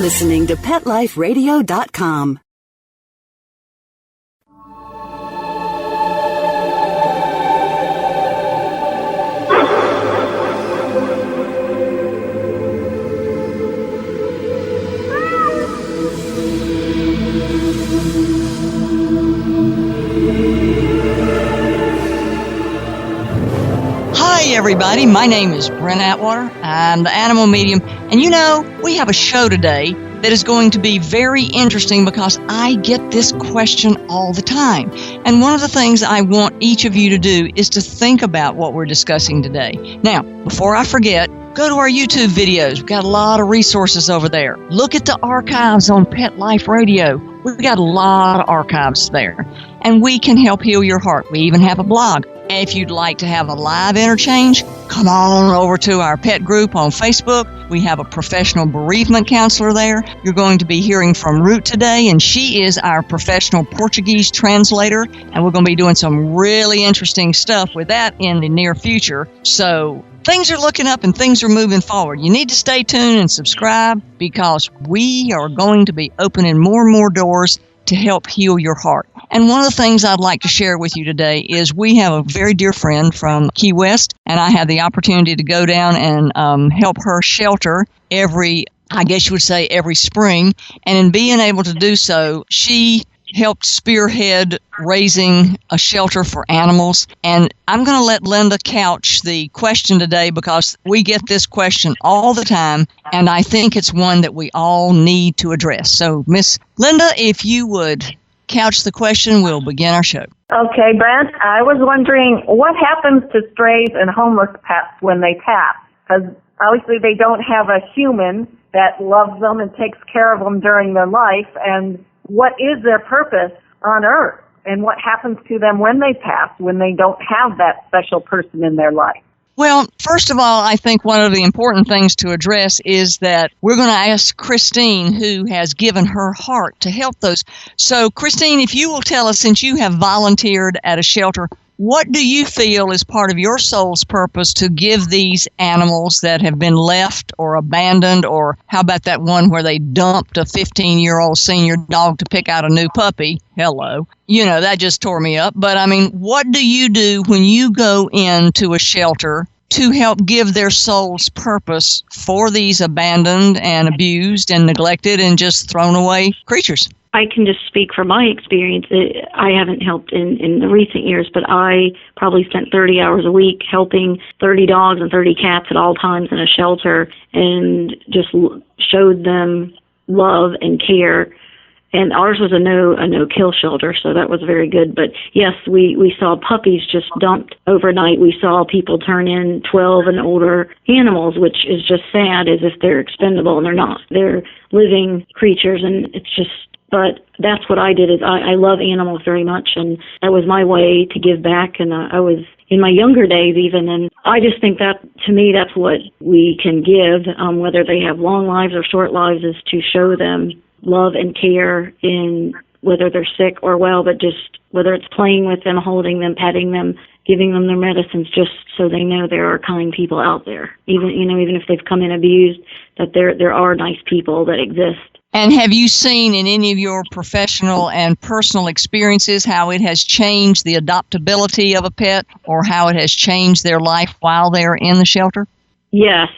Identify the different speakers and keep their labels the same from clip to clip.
Speaker 1: listening to PetLifeRadio.com.
Speaker 2: Hi, everybody. My name is Brent Atwater. I'm the animal medium. And you know, we have a show today that is going to be very interesting because I get this question all the time. And one of the things I want each of you to do is to think about what we're discussing today. Now, before I forget, go to our YouTube videos. We've got a lot of resources over there. Look at the archives on Pet Life Radio. We've got a lot of archives there. And we can help heal your heart. We even have a blog. And if you'd like to have a live interchange, come on over to our pet group on Facebook. We have a professional bereavement counselor there. You're going to be hearing from Ruth today, and she is our professional Portuguese translator. And we're going to be doing some really interesting stuff with that in the near future. So things are looking up and things are moving forward. You need to stay tuned and subscribe because we are going to be opening more and more doors to help heal your heart. And one of the things I'd like to share with you today is we have a very dear friend from Key West, and I had the opportunity to go down and help her shelter every spring. And in being able to do so, she helped spearhead raising a shelter for animals. And I'm going to let Linda couch the question today because we get this question all the time, and I think it's one that we all need to address. So, Miss Linda, if you would couch the question, we'll begin our show.
Speaker 3: Okay, Brent, I was wondering what happens to strays and homeless pets when they pass? Because obviously they don't have a human that loves them and takes care of them during their life, and what is their purpose on Earth, and what happens to them when they pass, when they don't have that special person in their life?
Speaker 2: Well, first of all, I think one of the important things to address is that we're going to ask Christine, who has given her heart to help those. So, Christine, if you will tell us, since you have volunteered at a shelter, what do you feel is part of your soul's purpose to give these animals that have been left or abandoned, or how about that one where they dumped a 15-year-old senior dog to pick out a new puppy? Hello. You know, that just tore me up. But, I mean, what do you do when you go into a shelter to help give their soul's purpose for these abandoned and abused and neglected and just thrown away creatures?
Speaker 4: I can just speak from my experience. I haven't helped in the recent years, but I probably spent 30 hours a week helping 30 dogs and 30 cats at all times in a shelter, and just showed them love and care. And ours was a no-kill shelter, so that was very good. But yes, we saw puppies just dumped overnight. We saw people turn in 12 and older animals, which is just sad, as if they're expendable, and they're not. They're living creatures, and it's just. But that's what I did. Is I love animals very much, and that was my way to give back. And I was in my younger days even, and I just think that, to me, that's what we can give, whether they have long lives or short lives, is to show them love and care in whether they're sick or well, but just whether it's playing with them, holding them, petting them, giving them their medicines, just so they know there are kind people out there. Even if they've come in abused, that there are nice people that exist.
Speaker 2: And have you seen in any of your professional and personal experiences how it has changed the adoptability of a pet, or how it has changed their life while they're in the shelter?
Speaker 4: Yes.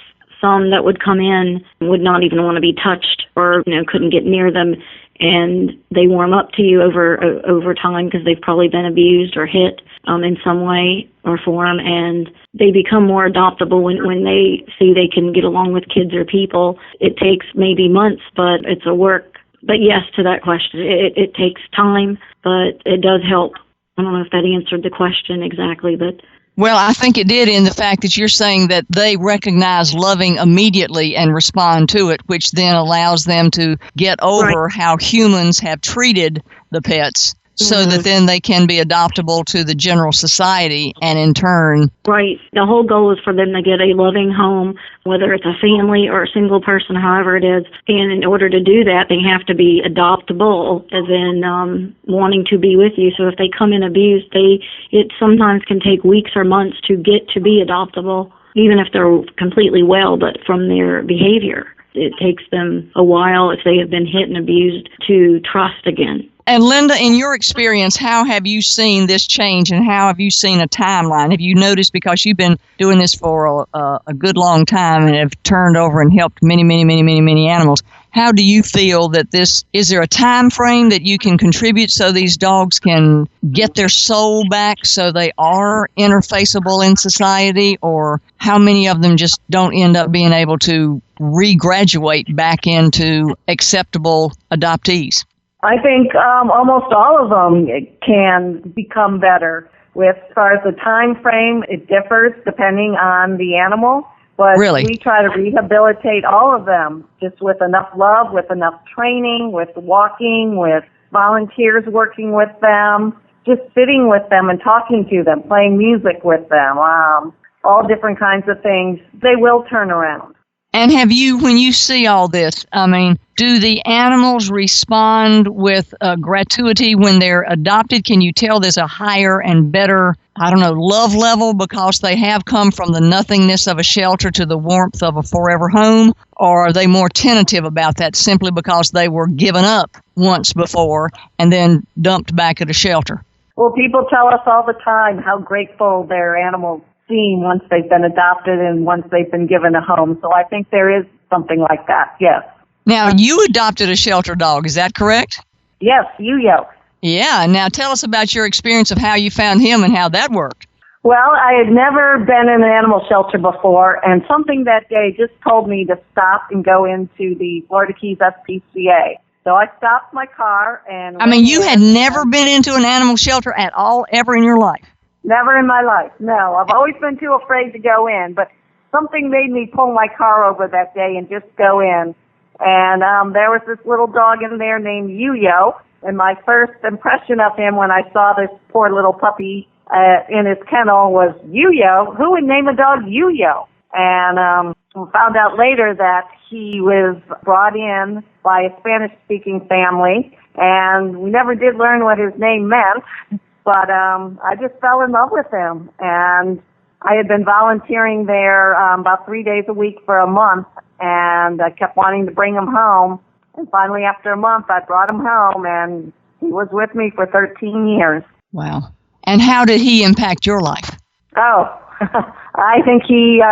Speaker 4: Some that would come in would not even want to be touched, or couldn't get near them, and they warm up to you over time because they've probably been abused or hit in some way or form, and they become more adoptable when they see they can get along with kids or people. It takes maybe months, but it's a work. But yes, to that question, it takes time, but it does help. I don't know if that answered the question exactly, but...
Speaker 2: Well, I think it did, in the fact that you're saying that they recognize loving immediately and respond to it, which then allows them to get over how humans have treated the pets, so that then they can be adoptable to the general society, and in turn...
Speaker 4: Right. The whole goal is for them to get a loving home, whether it's a family or a single person, however it is. And in order to do that, they have to be adoptable, as in wanting to be with you. So if they come in abused, it sometimes can take weeks or months to get to be adoptable, even if they're completely well, but from their behavior. It takes them a while, if they have been hit and abused, to trust again.
Speaker 2: And Linda, in your experience, how have you seen this change, and how have you seen a timeline? Have you noticed, because you've been doing this for a good long time and have turned over and helped many, many, many, many, many animals, how do you feel that is there a time frame that you can contribute so these dogs can get their soul back so they are interfaceable in society, or how many of them just don't end up being able to regraduate back into acceptable adoptees?
Speaker 3: I think almost all of them can become better. As far as the time frame, it differs depending on the animal. But
Speaker 2: really?
Speaker 3: We try to rehabilitate all of them just with enough love, with enough training, with walking, with volunteers working with them, just sitting with them and talking to them, playing music with them, all different kinds of things. They will turn around.
Speaker 2: And have you, when you see all this, do the animals respond with gratuity when they're adopted? Can you tell there's a higher and better, love level because they have come from the nothingness of a shelter to the warmth of a forever home? Or are they more tentative about that simply because they were given up once before and then dumped back at a shelter?
Speaker 3: Well, people tell us all the time how grateful their animals seem once they've been adopted and once they've been given a home. So I think there is something like that, yes.
Speaker 2: Now, you adopted a shelter dog, is that correct?
Speaker 3: Yes, Yuyo.
Speaker 2: Yeah, now tell us about your experience of how you found him and how that worked.
Speaker 3: Well, I had never been in an animal shelter before, and something that day just told me to stop and go into the Florida Keys SPCA. So I stopped my car and...
Speaker 2: you had never been into an animal shelter at all, ever in your life?
Speaker 3: Never in my life, no. I've always been too afraid to go in, but something made me pull my car over that day and just go in. And there was this little dog in there named Yuyo, and my first impression of him when I saw this poor little puppy in his kennel was, Yuyo? Who would name a dog Yuyo? And we found out later that he was brought in by a Spanish-speaking family, and we never did learn what his name meant. But I just fell in love with him, and I had been volunteering there about 3 days a week for a month, and I kept wanting to bring him home. And finally, after a month, I brought him home, and he was with me for 13 years.
Speaker 2: Wow. And how did he impact your life?
Speaker 3: Oh, I think he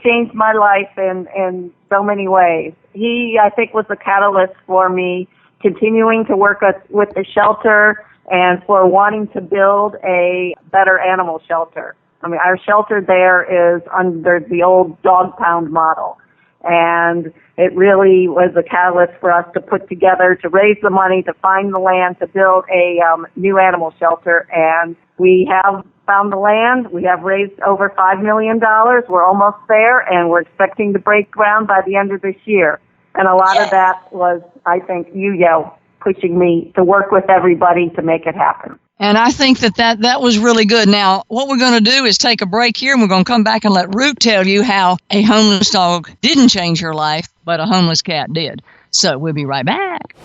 Speaker 3: changed my life in so many ways. He, I think, was the catalyst for me continuing to work with the shelter and for wanting to build a better animal shelter. Our shelter there is under the old dog pound model. And it really was a catalyst for us to put together, to raise the money, to find the land, to build a new animal shelter. And we have found the land. We have raised over $5 million. We're almost there, and we're expecting to break ground by the end of this year. And a lot of that was, I think, Yuyo pushing me to work with everybody to make it happen.
Speaker 2: And I think that was really good. Now, what we're going to do is take a break here, and we're going to come back and let Ruth tell you how a homeless dog didn't change her life, but a homeless cat did. So we'll be right back.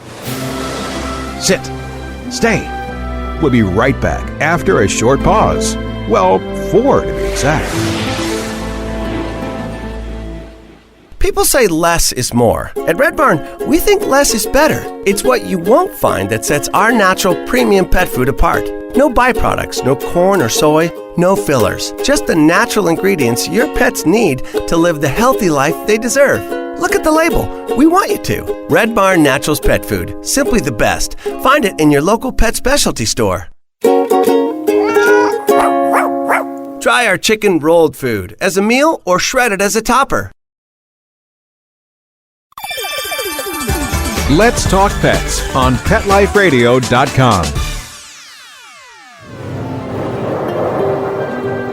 Speaker 5: Sit. Stay. We'll be right back after a short pause. Well, 4 to be exact.
Speaker 6: People say less is more. At Red Barn, we think less is better. It's what you won't find that sets our natural premium pet food apart. No byproducts, no corn or soy, no fillers. Just the natural ingredients your pets need to live the healthy life they deserve. Look at the label. We want you to. Red Barn Naturals Pet Food. Simply the best. Find it in your local pet specialty store. Try our chicken rolled food as a meal or shredded as a topper.
Speaker 5: Let's Talk Pets on PetLifeRadio.com.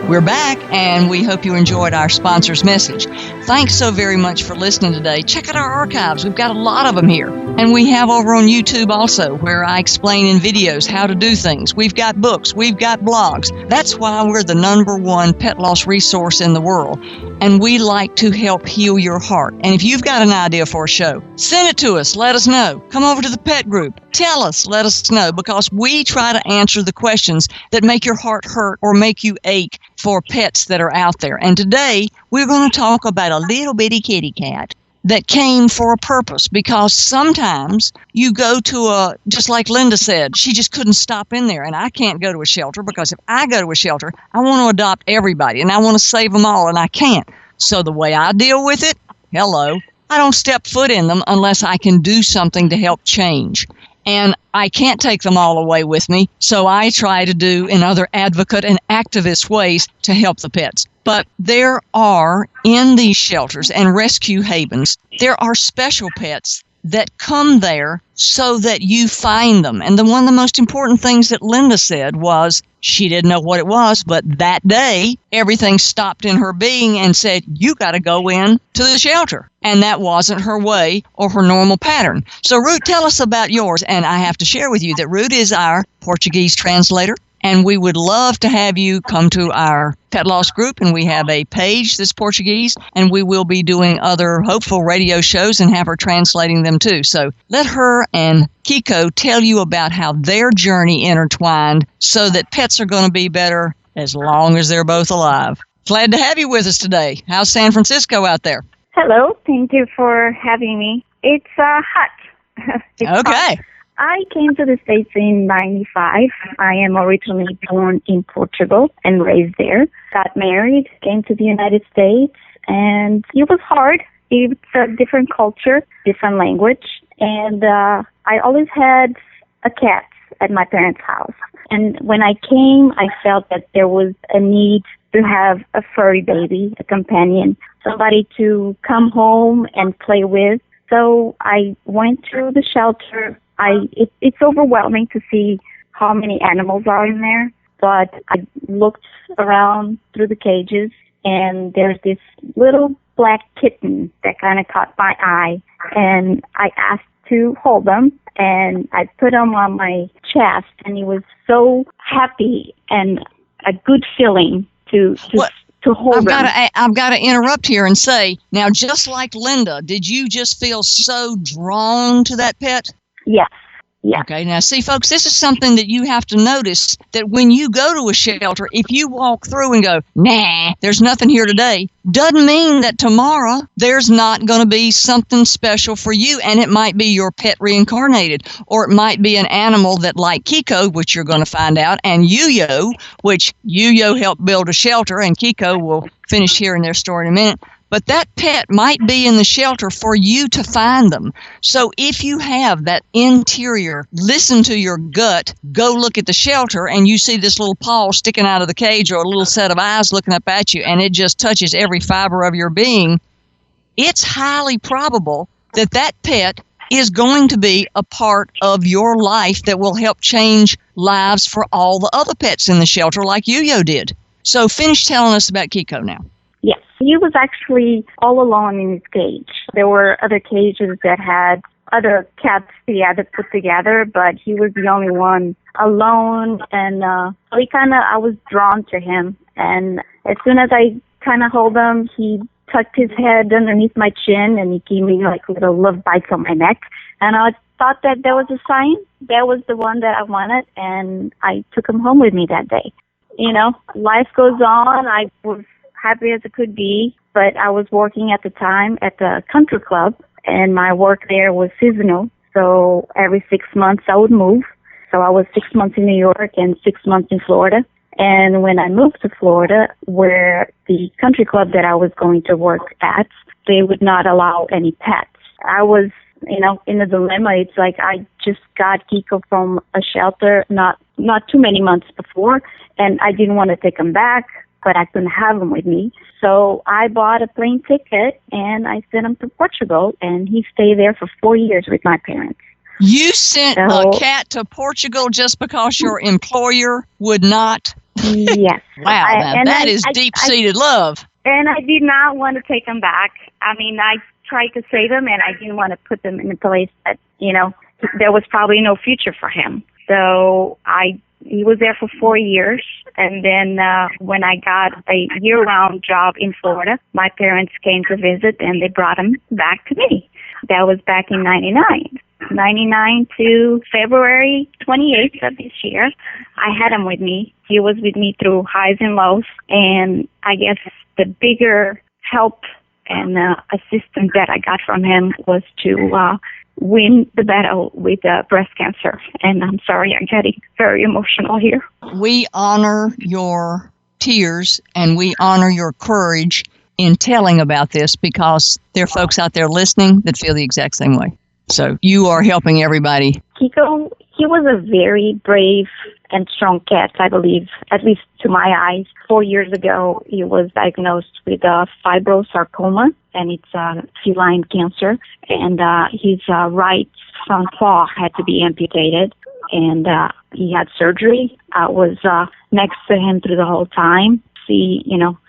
Speaker 2: We're back, and we hope you enjoyed our sponsor's message. Thanks so very much for listening today. Check out our archives. We've got a lot of them here. And we have over on YouTube also, where I explain in videos how to do things. We've got books. We've got blogs. That's why we're the #1 pet loss resource in the world. And we like to help heal your heart. And if you've got an idea for a show, send it to us. Let us know. Come over to the pet group. Tell us. Let us know. Because we try to answer the questions that make your heart hurt or make you ache for pets that are out there. And today, we're going to talk about a little bitty kitty cat. that came for a purpose, because sometimes you go to just like Linda said, she just couldn't stop in there. And I can't go to a shelter because if I go to a shelter, I want to adopt everybody and I want to save them all and I can't. So the way I deal with it, I don't step foot in them unless I can do something to help change. And I can't take them all away with me, so I try to do in other advocate and activist ways to help the pets. But there are, in these shelters and rescue havens, there are special pets that come there so that you find them. And one of the most important things that Linda said was she didn't know what it was, but that day, everything stopped in her being and said, you got to go in to the shelter. And that wasn't her way or her normal pattern. So, Ruth, tell us about yours. And I have to share with you that Ruth is our Portuguese translator. And we would love to have you come to our pet loss group. And we have a page that's Portuguese. And we will be doing other hopeful radio shows and have her translating them too. So let her and Kiko tell you about how their journey intertwined so that pets are going to be better as long as they're both alive. Glad to have you with us today. How's San Francisco out there?
Speaker 7: Hello. Thank you for having me. It's hot. It's
Speaker 2: okay.
Speaker 7: Hot. I came to the States in 95. I am originally born in Portugal and raised there. Got married, came to the United States, and it was hard. It's a different culture, different language. And I always had a cat at my parents' house. And when I came, I felt that there was a need to have a furry baby, a companion, somebody to come home and play with. So I went to the shelter. It's overwhelming to see how many animals are in there, but I looked around through the cages, and there's this little black kitten that kind of caught my eye, and I asked to hold him, and I put him on my chest, and he was so happy and a good feeling to hold him.
Speaker 2: I've got to interrupt here and say, now, just like Linda, did you just feel so drawn to that pet?
Speaker 7: Yes. Yeah.
Speaker 2: Okay, now see, folks, this is something that you have to notice, that when you go to a shelter, if you walk through and go, nah, there's nothing here today, doesn't mean that tomorrow there's not going to be something special for you, and it might be your pet reincarnated, or it might be an animal that, like Kiko, which you're going to find out, and Yuyo, which Yuyo helped build a shelter, and Kiko will finish hearing their story in a minute. But that pet might be in the shelter for you to find them. So if you have that interior, listen to your gut, go look at the shelter, and you see this little paw sticking out of the cage or a little set of eyes looking up at you, and it just touches every fiber of your being, it's highly probable that that pet is going to be a part of your life that will help change lives for all the other pets in the shelter like Yuyo did. So finish telling us about Kiko now.
Speaker 7: Yes. He was actually all alone in his cage. There were other cages that had other cats put together, but he was the only one alone. And I was drawn to him. And as soon as I kind of hold him, he tucked his head underneath my chin, and he gave me like little love bites on my neck. And I thought that was a sign. That was the one that I wanted, and I took him home with me that day. You know, life goes on. I was happy as it could be, but I was working at the time at the country club, and my work there was seasonal. So every 6 months I would move. So I was 6 months in New York and 6 months in Florida. And when I moved to Florida, where the country club that I was going to work at, they would not allow any pets. I was, in a dilemma. It's like I just got Kiko from a shelter not too many months before, and I didn't want to take him back, but I couldn't have him with me. So I bought a plane ticket, and I sent him to Portugal, and he stayed there for 4 years with my parents.
Speaker 2: You sent a cat to Portugal just because your employer would not?
Speaker 7: Yes.
Speaker 2: Wow, that is deep-seated love.
Speaker 7: And I did not want to take him back. I mean, I tried to save him, and I didn't want to put them in a place that, there was probably no future for him. So he was there for 4 years, and then when I got a year-round job in Florida, my parents came to visit, and they brought him back to me. That was back in 99 to February 28th of this year. I had him with me. He was with me through highs and lows, and I guess the bigger help and assistance that I got from him was to win the battle with breast cancer. And I'm sorry, I'm getting very emotional here.
Speaker 2: We honor your tears and we honor your courage in telling about this, because there are folks out there listening that feel the exact same way. So you are helping everybody.
Speaker 7: Kiko, he was a very brave and strong cat, I believe, at least to my eyes. 4 years ago, he was diagnosed with fibrosarcoma, and it's a feline cancer. And his right front paw had to be amputated, and he had surgery. I was next to him through the whole time.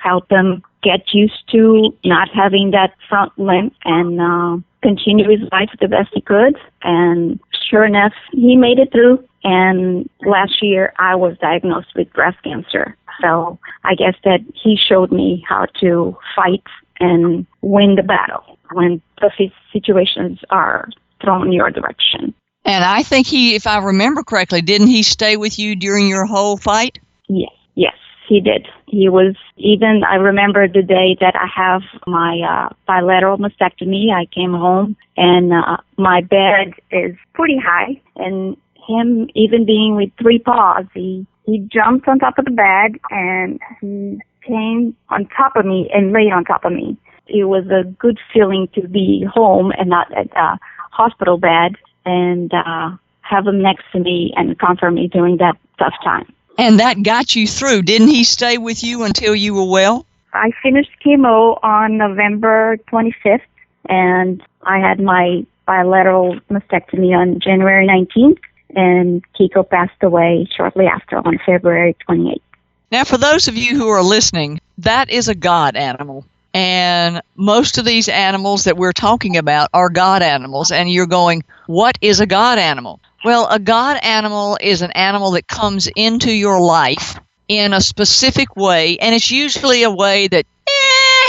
Speaker 7: Help him get used to not having that front limb and continue his life the best he could. And sure enough, he made it through. And last year, I was diagnosed with breast cancer. So I guess that he showed me how to fight and win the battle when tough situations are thrown in your direction.
Speaker 2: And I think he, if I remember correctly, didn't he stay with you during your whole fight?
Speaker 7: Yes, he did. He was even, I remember the day that I have my bilateral mastectomy, I came home and my bed is pretty high, and him even being with 3 paws, he jumped on top of the bed and he came on top of me and laid on top of me. It was a good feeling to be home and not at a hospital bed, and have him next to me and comfort me during that tough time.
Speaker 2: And that got you through. Didn't he stay with you until you were well?
Speaker 7: I finished chemo on November 25th, and I had my bilateral mastectomy on January 19th, and Kiko passed away shortly after on February 28th.
Speaker 2: Now, for those of you who are listening, that is a God animal. And most of these animals that we're talking about are God animals. And you're going, what is a God animal? Well, a God animal is an animal that comes into your life in a specific way, and it's usually a way that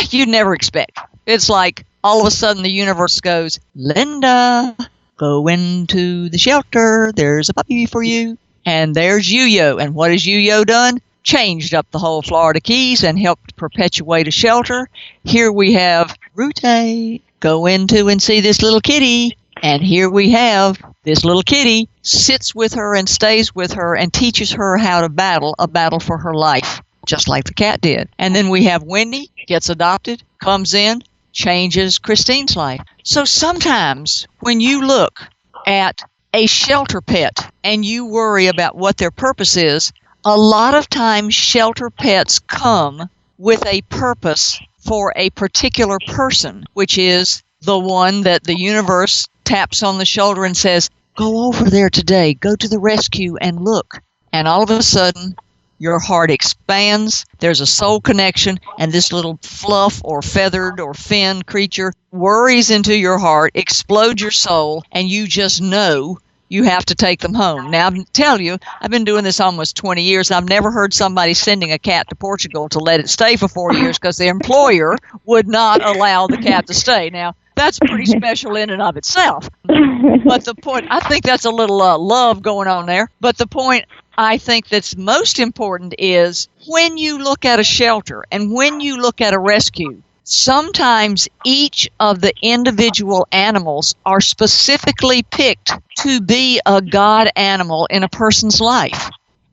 Speaker 2: you'd never expect. It's like all of a sudden the universe goes, Linda, go into the shelter. There's a puppy for you. And there's Yo-Yo. And what has Yo-Yo done? Changed up the whole Florida Keys and helped perpetuate a shelter. Here we have Rute, go into and see this little kitty. And here we have this little kitty sits with her and stays with her and teaches her how to battle a battle for her life, just like the cat did. And then we have Wendy, gets adopted, comes in, changes Christine's life. So sometimes when you look at a shelter pet and you worry about what their purpose is, a lot of times shelter pets come with a purpose for a particular person, which is the one that the universe taps on the shoulder and says, go over there today, go to the rescue and look. And all of a sudden, your heart expands, there's a soul connection, and this little fluff or feathered or fin creature worries into your heart, explodes your soul, and you just know you have to take them home. Now, I tell you, I've been doing this almost 20 years. I've never heard somebody sending a cat to Portugal to let it stay for 4 years because the employer would not allow the cat to stay. Now, that's pretty special in and of itself. But the point, I think that's a little love going on there. But the point I think that's most important is when you look at a shelter and when you look at a rescue, sometimes each of the individual animals are specifically picked to be a God animal in a person's life.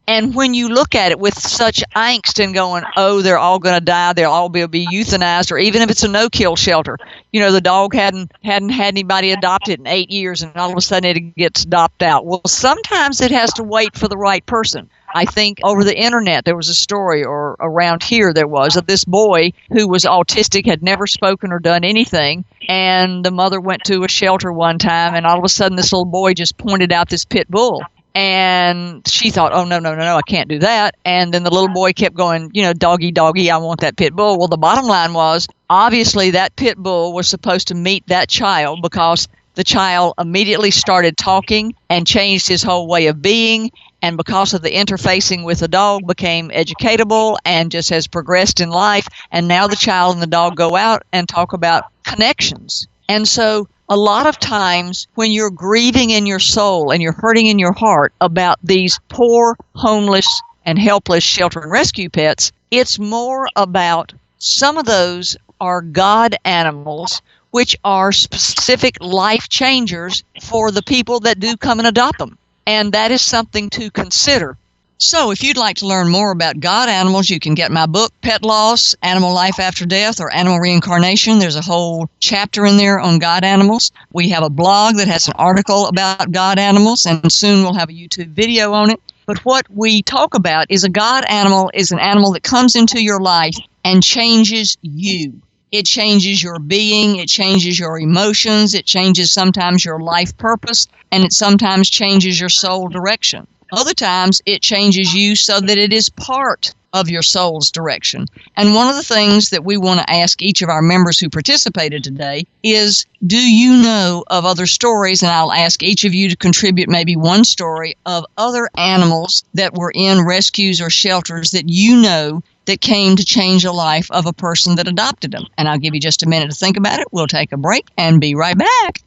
Speaker 2: And when you look at it with such angst and going, oh, they're all going to die, they'll all be euthanized, or even if it's a no-kill shelter. You know, the dog hadn't had anybody adopted in 8 years, and all of a sudden it gets adopted out. Well, sometimes it has to wait for the right person. I think over the internet there was a story, or around here there was, of this boy who was autistic, had never spoken or done anything, and the mother went to a shelter one time, and all of a sudden this little boy just pointed out this pit bull. And she thought, oh, no, I can't do that. And then the little boy kept going, you know, doggy, I want that pit bull. Well, the bottom line was, obviously that pit bull was supposed to meet that child because the child immediately started talking and changed his whole way of being. And because of the interfacing with the dog, became educatable and just has progressed in life. And now the child and the dog go out and talk about connections. And so a lot of times when you're grieving in your soul and you're hurting in your heart about these poor, homeless, and helpless shelter and rescue pets, it's more about some of those are God animals, which are specific life changers for the people that do come and adopt them. And that is something to consider. So if you'd like to learn more about God animals, you can get my book, Pet Loss, Animal Life After Death, or Animal Reincarnation. There's a whole chapter in there on God animals. We have a blog that has an article about God animals, and soon we'll have a YouTube video on it. But what we talk about is a God animal is an animal that comes into your life and changes you. It changes your being, it changes your emotions, it changes sometimes your life purpose, and it sometimes changes your soul direction. Other times, it changes you so that it is part of your soul's direction. And one of the things that we want to ask each of our members who participated today is, do you know of other stories? And I'll ask each of you to contribute maybe one story of other animals that were in rescues or shelters that you know that came to change the life of a person that adopted them. And I'll give you just a minute to think about it. We'll take a break and be right back.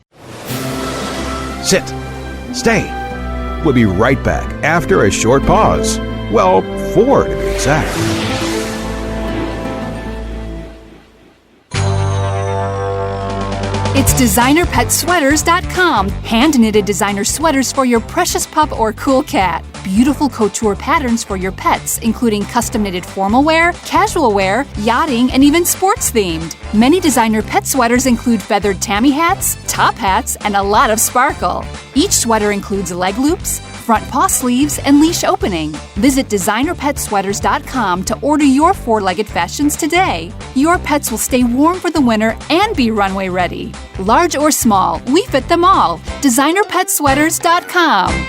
Speaker 5: Sit. Stay. We'll be right back after a short pause. Well, 4 to be exact.
Speaker 8: It's DesignerPetSweaters.com. Hand-knitted designer sweaters for your precious pup or cool cat. Beautiful couture patterns for your pets, including custom-knitted formal wear, casual wear, yachting, and even sports-themed. Many designer pet sweaters include feathered tammy hats, top hats, and a lot of sparkle. Each sweater includes leg loops, front paw sleeves, and leash opening. Visit DesignerPetSweaters.com to order your 4-legged fashions today. Your pets will stay warm for the winter and be runway ready. Large or small, we fit them all. DesignerPetSweaters.com.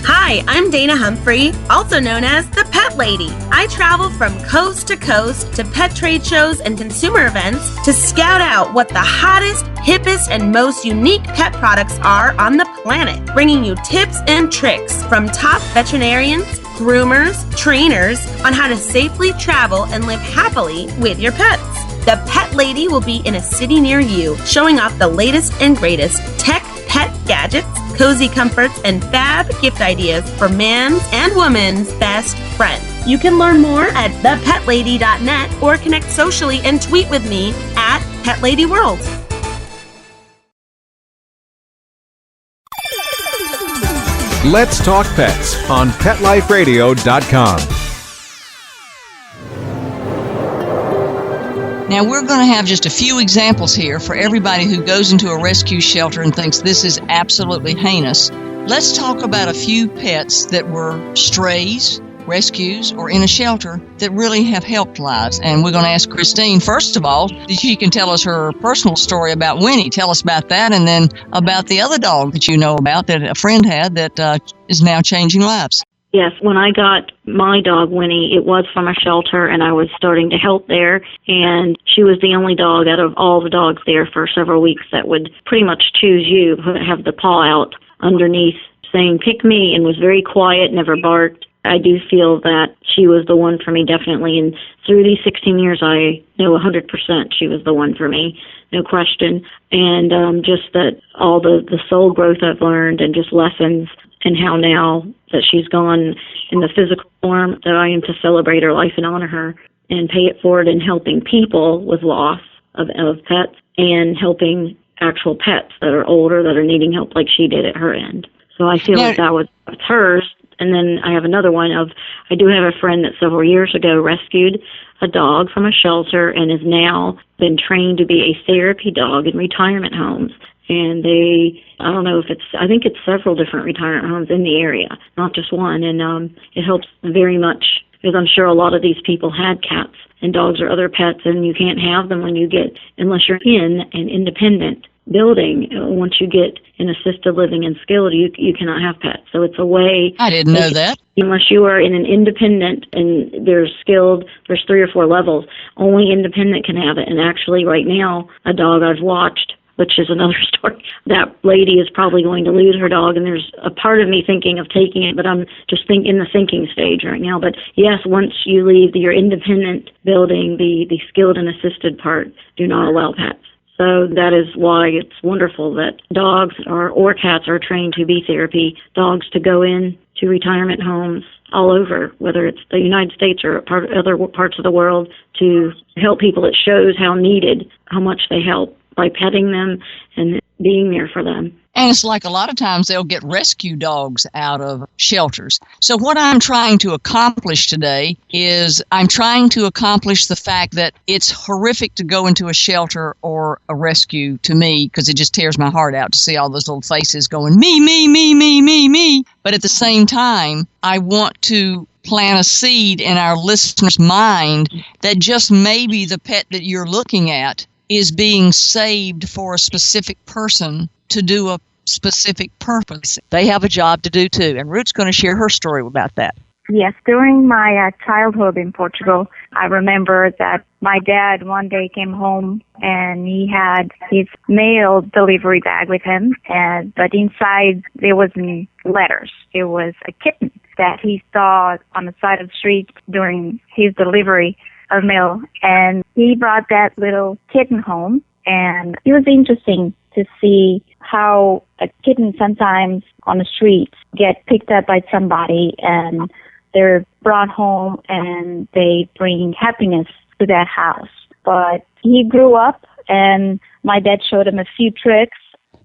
Speaker 9: Hi, I'm Dana Humphrey, also known as the Pet Lady. I travel from coast to coast to pet trade shows and consumer events to scout out what the hottest, hippest, and most unique pet products are on the planet, bringing you tips and tricks from top veterinarians, groomers, trainers on how to safely travel and live happily with your pets. The Pet Lady will be in a city near you, showing off the latest and greatest tech pet gadgets, cozy comforts, and fab gift ideas for man's and woman's best friend. You can learn more at thepetlady.net or connect socially and tweet with me at PetLadyWorld.
Speaker 5: Let's talk pets on PetLifeRadio.com.
Speaker 2: Now, we're going to have just a few examples here for everybody who goes into a rescue shelter and thinks this is absolutely heinous. Let's talk about a few pets that were strays, rescues, or in a shelter that really have helped lives. And we're going to ask Christine, first of all, that she can tell us her personal story about Winnie. Tell us about that, and then about the other dog that you know about that a friend had that is now changing lives.
Speaker 4: Yes, when I got my dog, Winnie, it was from a shelter, and I was starting to help there, and she was the only dog out of all the dogs there for several weeks that would pretty much choose you, have the paw out underneath saying, "Pick me," and was very quiet, never barked. I do feel that she was the one for me, definitely, and through these 16 years, I know 100% she was the one for me, no question, and just that all the soul growth I've learned and just lessons, and how now that she's gone in the physical form, that I am to celebrate her life and honor her and pay it forward in helping people with loss of pets and helping actual pets that are older, that are needing help like she did at her end. So I feel like that was hers. And then I have another one of, I do have a friend that several years ago rescued a dog from a shelter and has now been trained to be a therapy dog in retirement homes. And I don't know if I think it's several different retirement homes in the area, not just one. And it helps very much, because I'm sure a lot of these people had cats and dogs or other pets, and you can't have them unless you're in an independent building. Once you get in assisted living and skilled, you cannot have pets. So it's a way.
Speaker 2: I didn't know that.
Speaker 4: Unless you are in an independent and there's 3 or 4 levels, only independent can have it. And actually right now, a dog I've watched, which is another story, that lady is probably going to lose her dog, and there's a part of me thinking of taking it, but I'm just in the thinking stage right now. But yes, once you leave your independent building, the skilled and assisted part do not allow pets. So that is why it's wonderful that dogs or cats are trained to be therapy dogs, to go in to retirement homes all over, whether it's the United States or other parts of the world, to help people. It shows how needed, how much they help by petting them and being there for them.
Speaker 2: And it's like a lot of times they'll get rescue dogs out of shelters. So what I'm trying to accomplish today is I'm trying to accomplish the fact that it's horrific to go into a shelter or a rescue to me, because it just tears my heart out to see all those little faces going, me, me, me, me, me, me. But at the same time, I want to plant a seed in our listener's mind that just maybe the pet that you're looking at is being saved for a specific person to do a specific purpose. They have a job to do too, and Ruth's going to share her story about that.
Speaker 7: Yes, during my childhood in Portugal, I remember that my dad one day came home and he had his mail delivery bag with him, but inside there wasn't letters. It was a kitten that he saw on the side of the street during his delivery of mail, and he brought that little kitten home, and it was interesting to see how a kitten sometimes on the street get picked up by somebody and they're brought home and they bring happiness to that house. But he grew up and my dad showed him a few tricks.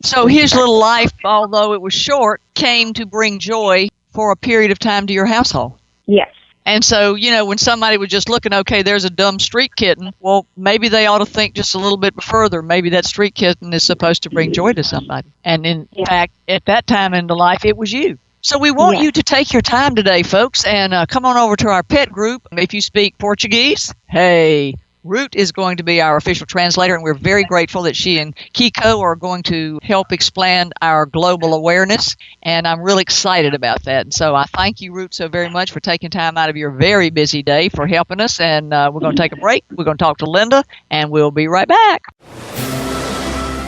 Speaker 2: So his little life, although it was short, came to bring joy for a period of time to your household.
Speaker 7: Yes.
Speaker 2: And so, when somebody was just looking, okay, there's a dumb street kitten, well, maybe they ought to think just a little bit further. Maybe that street kitten is supposed to bring joy to somebody. And in fact, at that time in the life, it was you. So we want you to take your time today, folks, and come on over to our pet group. If you speak Portuguese, hey, Ruth is going to be our official translator, and we're very grateful that she and Kiko are going to help expand our global awareness, and I'm really excited about that. And so I thank you, Ruth, so very much for taking time out of your very busy day for helping us, and we're going to take a break. We're going to talk to Linda, and we'll be right back.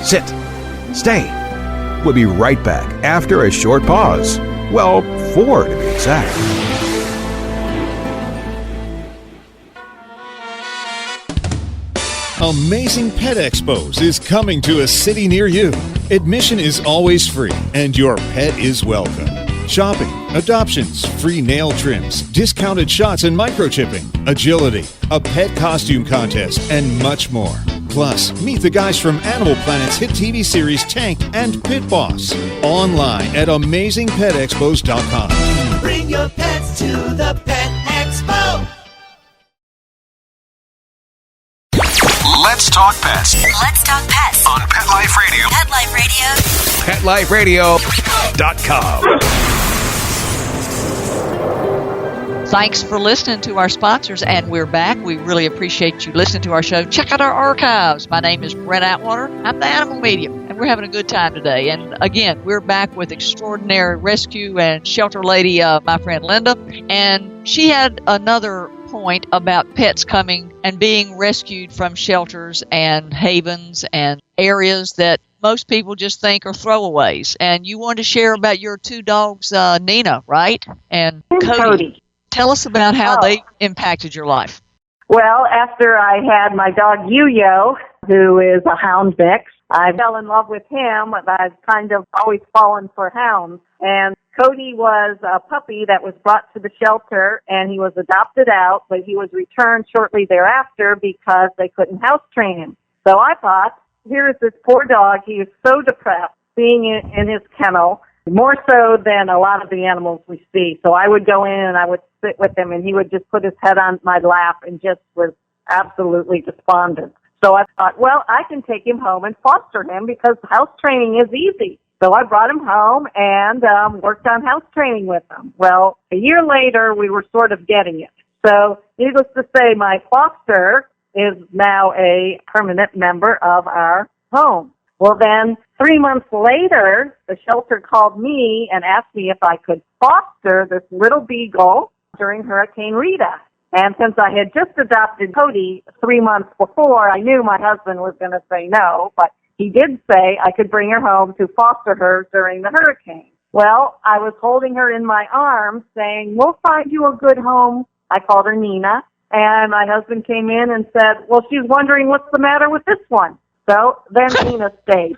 Speaker 5: Sit. Stay. We'll be right back after a short pause. Well, 4 to be exact.
Speaker 10: Amazing Pet Expos is coming to a city near you. Admission is always free, and your pet is welcome. Shopping, adoptions, free nail trims, discounted shots and microchipping, agility, a pet costume contest, and much more. Plus, meet the guys from Animal Planet's hit TV series Tank and Pit Boss. Online at AmazingPetExpos.com.
Speaker 11: Bring your pets to the Pet Expo.
Speaker 5: Let's talk pets.
Speaker 1: Let's talk pets
Speaker 5: On Pet Life Radio.
Speaker 1: Pet Life Radio.
Speaker 5: PetLifeRadio.com.
Speaker 2: Thanks for listening to our sponsors, and we're back. We really appreciate you listening to our show. Check out our archives. My name is Brent Atwater. I'm the animal medium, and we're having a good time today. And again, we're back with extraordinary rescue and shelter lady, my friend Linda, and she had another point about pets coming and being rescued from shelters and havens and areas that most people just think are throwaways. And you wanted to share about your 2 dogs, Nina, right? And Cody. Tell us about how they impacted your life.
Speaker 3: Well, after I had my dog Yo-Yo, who is a hound mix, I fell in love with him. I've kind of always fallen for hounds. And Cody was a puppy that was brought to the shelter, and he was adopted out, but he was returned shortly thereafter because they couldn't house train him. So I thought, here's this poor dog. He is so depressed being in his kennel, more so than a lot of the animals we see. So I would go in and I would sit with him, and he would just put his head on my lap and just was absolutely despondent. So I thought, well, I can take him home and foster him because house training is easy. So I brought him home and worked on house training with him. Well, a year later, we were sort of getting it. So needless to say, my foster is now a permanent member of our home. Well, then 3 months later, the shelter called me and asked me if I could foster this little beagle during Hurricane Rita. And since I had just adopted Cody 3 months before, I knew my husband was going to say no, but he did say I could bring her home to foster her during the hurricane. Well, I was holding her in my arms saying, we'll find you a good home. I called her Nina. And my husband came in and said, well, she's wondering what's the matter with this one. So then Nina stayed.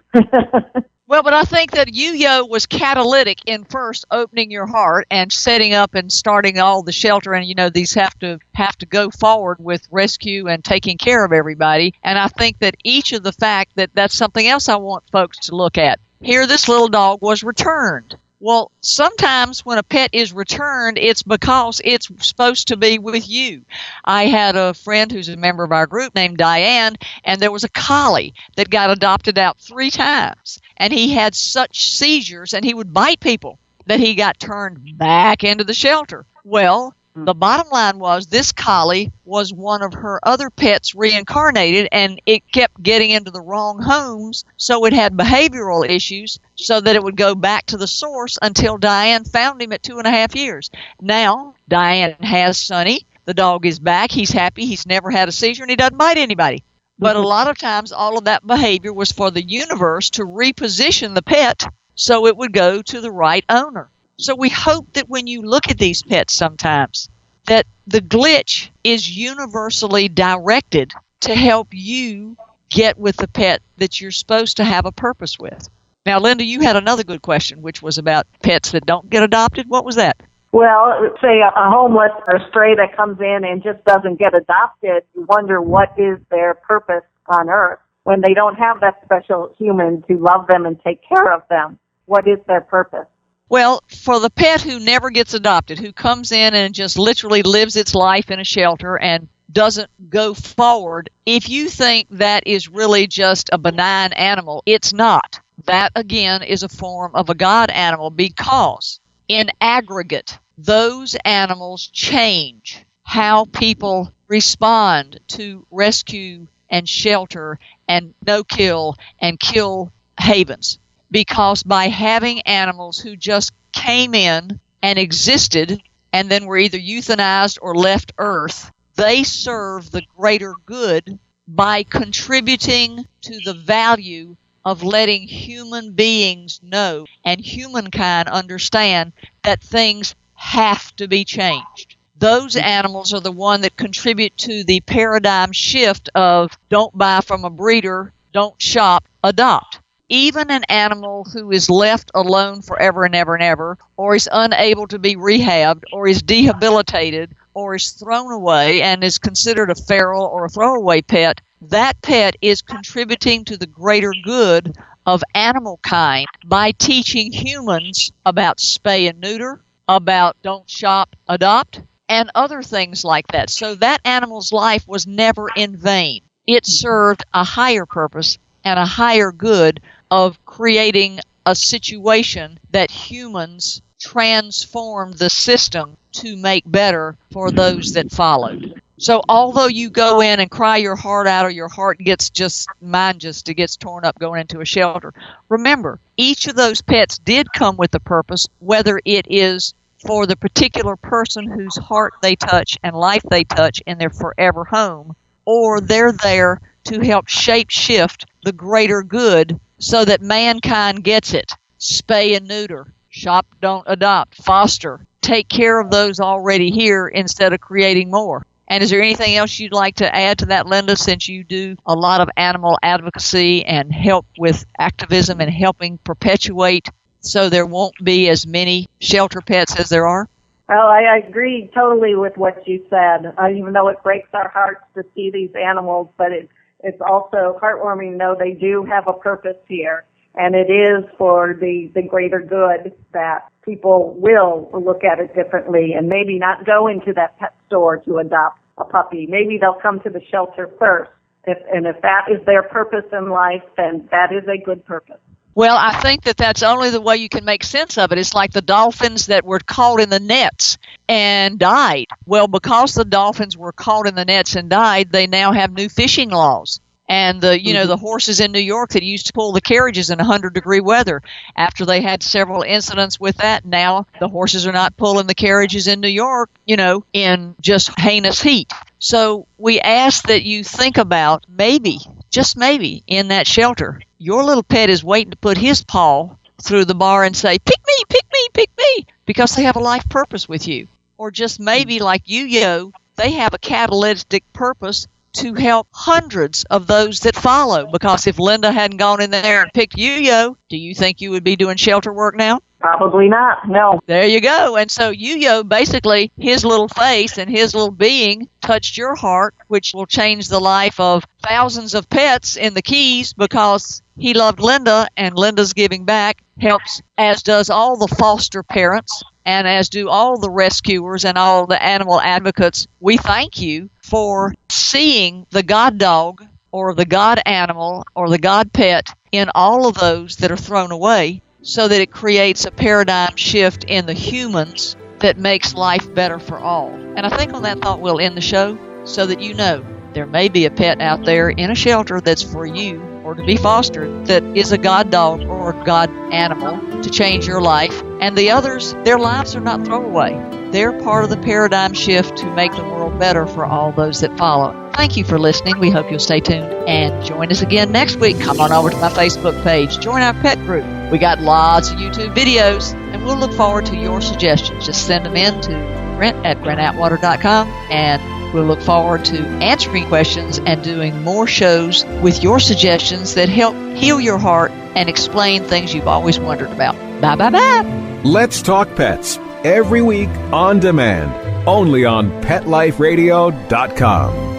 Speaker 2: Well, but I think that Yo was catalytic in first opening your heart and setting up and starting all the shelter. And, these have to go forward with rescue and taking care of everybody. And I think that each of the fact that's something else I want folks to look at. Here, this little dog was returned. Well, sometimes when a pet is returned, it's because it's supposed to be with you. I had a friend who's a member of our group named Diane, and there was a collie that got adopted out 3 times. And he had such seizures, and he would bite people, that he got turned back into the shelter. Well, the bottom line was this collie was one of her other pets reincarnated, and it kept getting into the wrong homes, so it had behavioral issues, so that it would go back to the source until Diane found him at 2.5 years. Now, Diane has Sonny. The dog is back. He's happy. He's never had a seizure, and he doesn't bite anybody. But a lot of times, all of that behavior was for the universe to reposition the pet so it would go to the right owner. So we hope that when you look at these pets sometimes, that the glitch is universally directed to help you get with the pet that you're supposed to have a purpose with. Now, Linda, you had another good question, which was about pets that don't get adopted. What was that?
Speaker 3: Well, say a homeless or a stray that comes in and just doesn't get adopted, you wonder what is their purpose on Earth when they don't have that special human to love them and take care of them. What is their purpose?
Speaker 2: Well, for the pet who never gets adopted, who comes in and just literally lives its life in a shelter and doesn't go forward, if you think that is really just a benign animal, it's not. That, again, is a form of a God animal because, in aggregate, those animals change how people respond to rescue and shelter and no-kill and kill havens. Because by having animals who just came in and existed and then were either euthanized or left Earth, they serve the greater good by contributing to the value of letting human beings know and humankind understand that things have to be changed. Those animals are the one that contribute to the paradigm shift of don't buy from a breeder, don't shop, adopt. Even an animal who is left alone forever and ever and ever, or is unable to be rehabbed, or is debilitated, or is thrown away and is considered a feral or a throwaway pet, that pet is contributing to the greater good of animal kind by teaching humans about spay and neuter, about don't shop, adopt, and other things like that. So that animal's life was never in vain. It served a higher purpose and a higher good of creating a situation that humans transformed the system to make better for those that followed. So although you go in and cry your heart out, or your heart gets torn up going into a shelter, remember, each of those pets did come with a purpose, whether it is for the particular person whose heart they touch and life they touch in their forever home, or they're there to help shape shift the greater good so that mankind gets it. Spay and neuter, shop, don't adopt, foster, take care of those already here instead of creating more. And is there anything else you'd like to add to that, Linda, since you do a lot of animal advocacy and help with activism and helping perpetuate so there won't be as many shelter pets as there are?
Speaker 3: Well, I agree totally with what you said, even though it breaks our hearts to see these animals, but it's also heartwarming to know they do have a purpose here, and it is for the greater good that people will look at it differently and maybe not go into that pet store to adopt a puppy. Maybe they'll come to the shelter first. If that is their purpose in life, then that is a good purpose.
Speaker 2: Well, I think that's only the way you can make sense of it. It's like the dolphins that were caught in the nets and died. Well, because the dolphins were caught in the nets and died, they now have new fishing laws. And the horses in New York that used to pull the carriages in 100-degree weather, after they had several incidents with that, now the horses are not pulling the carriages in New York, in just heinous heat. So we ask that you think about maybe, just maybe, in that shelter, your little pet is waiting to put his paw through the bar and say, pick me, pick me, pick me, because they have a life purpose with you. Or just maybe like you, they have a catalytic purpose to help hundreds of those that follow. Because if Linda hadn't gone in there and picked Yuyo, do you think you would be doing shelter work now?
Speaker 3: Probably not, no.
Speaker 2: There you go. And so Yuyo, basically, his little face and his little being touched your heart, which will change the life of thousands of pets in the Keys because he loved Linda, and Linda's giving back helps, as does all the foster parents, and as do all the rescuers and all the animal advocates. We thank you for seeing the God dog or the God animal or the God pet in all of those that are thrown away, so that it creates a paradigm shift in the humans that makes life better for all. And I think on that thought we'll end the show, so that you know there may be a pet out there in a shelter that's for you or to be fostered that is a God dog or a God animal to change your life. And the others, their lives are not throwaway. They're part of the paradigm shift to make the world better for all those that follow. Thank you for listening. We hope you'll stay tuned and join us again next week. Come on over to my Facebook page. Join our pet group. We got lots of YouTube videos, and we'll look forward to your suggestions. Just send them in to brent@brentatwater.com, and we'll look forward to answering questions and doing more shows with your suggestions that help heal your heart and explain things you've always wondered about. Bye, bye, bye.
Speaker 5: Let's Talk Pets, every week on demand, only on PetLifeRadio.com.